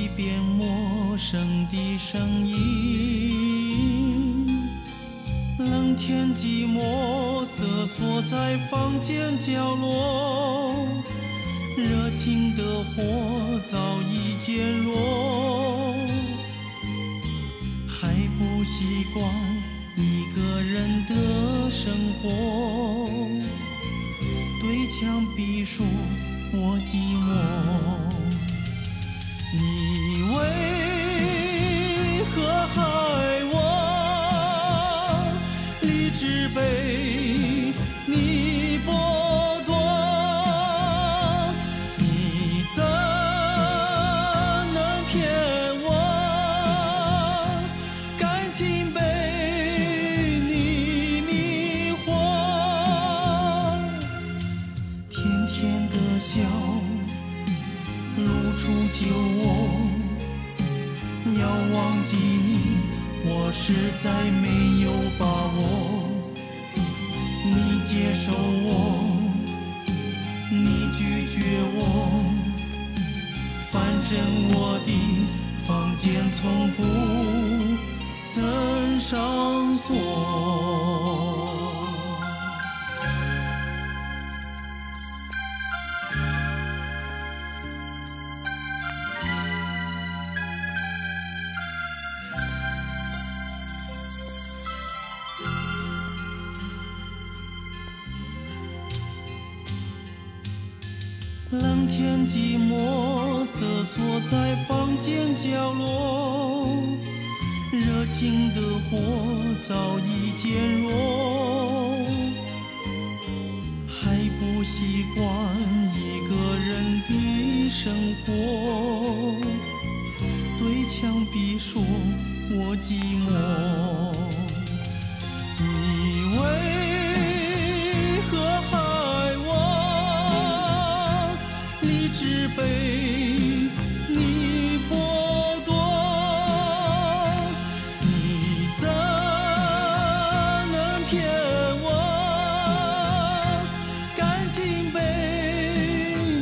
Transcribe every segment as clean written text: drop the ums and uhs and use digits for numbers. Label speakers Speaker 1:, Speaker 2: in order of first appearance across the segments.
Speaker 1: 一遍陌生的声音，冷天寂寞瑟缩在房间角落，热情的火早已减弱，还不习惯一个人的生活，对墙壁说我寂寞。你为何害我理智被你剥夺？你怎能骗我？感情被你迷惑，甜甜的笑露出酒窝，要忘记你，我实在没有把握。你接受我，你拒绝我，反正我的房间从不曾上锁。冷天寂寞瑟缩在房间角落，热情的火早已减弱，还不习惯一个人的生活，对墙壁说我寂寞。你为何害我理智被你剥夺？你怎能骗我？感情被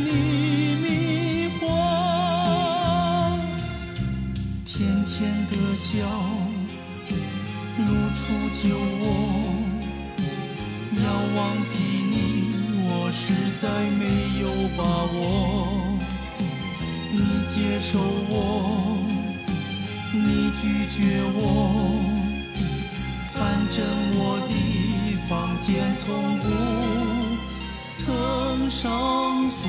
Speaker 1: 你迷惑，甜甜的笑露出酒窝，要忘记你，我实在没有把握。你接受我，你拒绝我，反正我的房间从不曾上锁。